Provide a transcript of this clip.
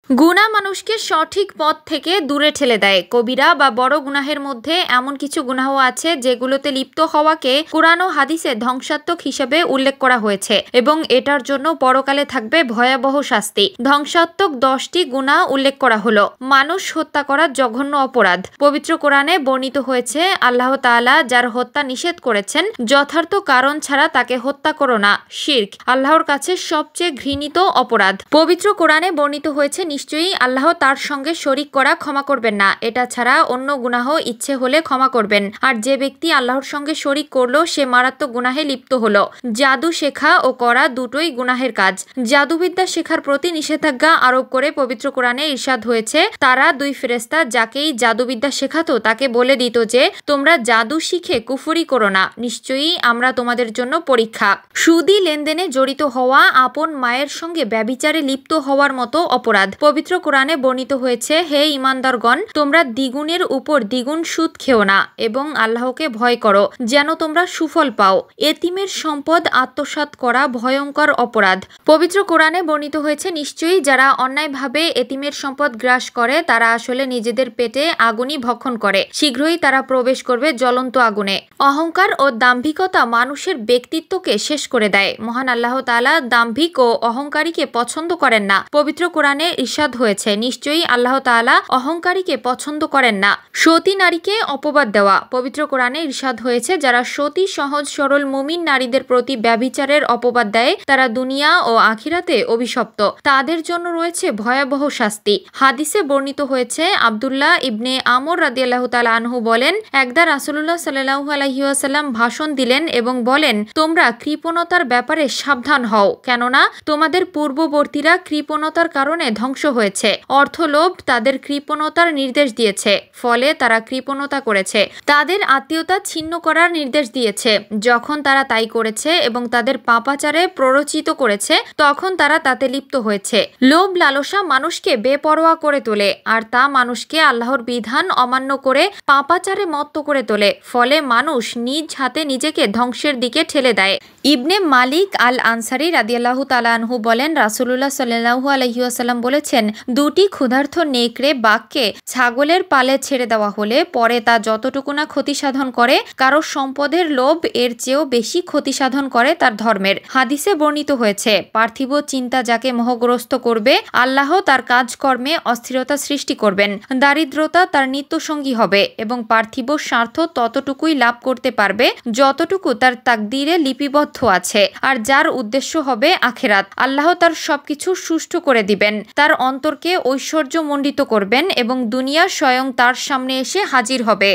গুনাহ মানুষকে সঠিক পথ থেকে দূরে ঠেলে দেয়। কবিরা বা বড় গুনাহের মধ্যে এমন কিছু গুনাহ আছে যেগুলোতে লিপ্ত হওয়াকে কুরআন ও হাদিসে ধ্বংসাত্মক হিসেবে উল্লেখ করা হয়েছে এবং এটার জন্য পরকালে থাকবে ভয়াবহ শাস্তি। ধ্বংসাত্মক 10টি গুনাহ উল্লেখ করা হলো। মানুষ হত্যা করা জঘন্য অপরাধ। পবিত্র কোরআনে বর্ণিত হয়েছে, আল্লাহ তাআলা যার হত্যা নিষেধ করেছেন, যথার্থ কারণ ছাড়া তাকে হত্যা করো না। শিরক আল্লাহর কাছে সবচেয়ে ঘৃণিত অপরাধ। পবিত্র কোরআনে বর্ণিত হয়েছে, নিশ্চয়ই আল্লাহ তার সঙ্গে শরিক করা ক্ষমা করবেন না। এটা ছাড়া অন্য গুনাহ ইচ্ছে হলে ক্ষমা করবেন। আর যে ব্যক্তি আল্লাহর সঙ্গে শরিক করলো সে মারাত্মক গুনাহে লিপ্ত হলো। জাদু শেখা ও করা দুটোই গুনাহের কাজ। জাদুবিদ্যা শেখার প্রতি নিষেধাজ্ঞা আরোপ করে পবিত্র কোরআনে ইরশাদ হয়েছে, তারা দুই ফেরেশতা যাকেই জাদুবিদ্যা শেখাতো তাকে বলে দিত যে তোমরা জাদু শিখে কুফরি করো না, নিশ্চয়ই আমরা তোমাদের জন্য পরীক্ষা। সুদি লেনদেনে জড়িত হওয়া আপন মায়ের সঙ্গে ব্যভিচারে লিপ্ত হওয়ার মতো অপরাধ। পবিত্র কোরআনে বর্ণিত হয়েছে, হে ঈমানদারগণ, তোমরা দ্বিগুণের উপর দ্বিগুণ সুদ খেও না এবং আল্লাহকে ভয় করো যেন তোমরা সুফল পাও। এতিমের সম্পদ আত্মসাৎ করা ভয়ঙ্কর অপরাধ। পবিত্র কোরআনে বর্ণিত হয়েছে, নিশ্চয়ই যারা অন্যায়ভাবে এতিমের সম্পদ গ্রাস করে তারা আসলে নিজেদের পেটে আগুনই ভক্ষণ করে। শীঘ্রই তারা প্রবেশ করবে জ্বলন্ত আগুনে। অহংকার ও দাম্ভিকতা মানুষের ব্যক্তিত্বকে শেষ করে দেয়। মহান আল্লাহ তাআলা দাম্ভিক ও অহংকারীকে পছন্দ করেন না। পবিত্র কোরআনে ইরশাদ হয়েছে, নিশ্চয়ই আল্লাহ তাআলা অহংকারীকে পছন্দ করেন না। সতী নারীকে অপবাদ দেওয়া। পবিত্র কোরআনে ইরশাদ হয়েছে, যারা সতী সহজ সরল মুমিন নারীদের প্রতি ব্যভিচারের অপবাদ দেয় তারা দুনিয়া ও আখিরাতে অভিশপ্ত। তাদের জন্য রয়েছে ভয়াবহ শাস্তি। হাদিসে বর্ণিত হয়েছে, আব্দুল্লাহ ইবনে আমর রাদিয়াল্লাহু তাআলা আনহু বলেন, একদা রাসূলুল্লাহ সাল্লাল্লাহু আলাইহি ওয়াসাল্লাম ভাষণ দিলেন এবং বলেন, তোমরা কৃপণতার ব্যাপারে সাবধান হও, কেননা তোমাদের পূর্ববর্তীরা কৃপণতার কারণে ধ্বংস হয়েছে। অর্থলোভ তাদের কৃপণতার নির্দেশ দিয়েছে, ফলে তারা কৃপণতা করেছে। তাদের আত্মীয়তা ছিন্ন করার নির্দেশ দিয়েছে, যখন তারা তাই করেছে এবং তাদের পাপাচারে প্ররোচিত করেছে তখন তারা তাতে লিপ্ত হয়েছে। লোভ লালসা মানুষকে বেপরোয়া করে তোলে আর তা মানুষকে আল্লাহর বিধান অমান্য করে পাপাচারে মত্ত করে তোলে, ফলে মানুষ নিজ হাতে নিজেকে ধ্বংসের দিকে ঠেলে দেয়। ইবনে মালিক আল আনসারী রাদিয়াল্লাহু তাআলা আনহু বলেন, রাসূলুল্লাহ সাল্লাল্লাহু আলাইহি ওয়াসাল্লাম বলেছেন, দুটি ক্ষুধার্ত নেকড়ে বাঘকে ছাগলের পালে ছেড়ে দেওয়া হলে পরে তা যতটুকু না ক্ষতি সাধন করে, কারো সম্পদের লোভ এর চেয়েও বেশি ক্ষতি সাধন করে তার ধর্মের। হাদিসে বর্ণিত হয়েছে, পার্থিব চিন্তা যাকে মোহগ্রস্ত করবে আল্লাহ তার কাজকর্মে অস্থিরতা সৃষ্টি করবেন। দারিদ্রতা তার নিত্যসঙ্গী হবে এবং পার্থিব স্বার্থ ততটুকুই লাভ করতে পারবে যতটুকু তার তাকদীরে লিপিবদ্ধ আছে। আর যার উদ্দেশ্য হবে আখিরাত, আল্লাহ তার সবকিছু সুষ্ঠু করে দিবেন, তার অন্তরকে ঐশ্বর্যমণ্ডিত করবেন এবং দুনিয়া স্বয়ং তার সামনে এসে হাজির হবে।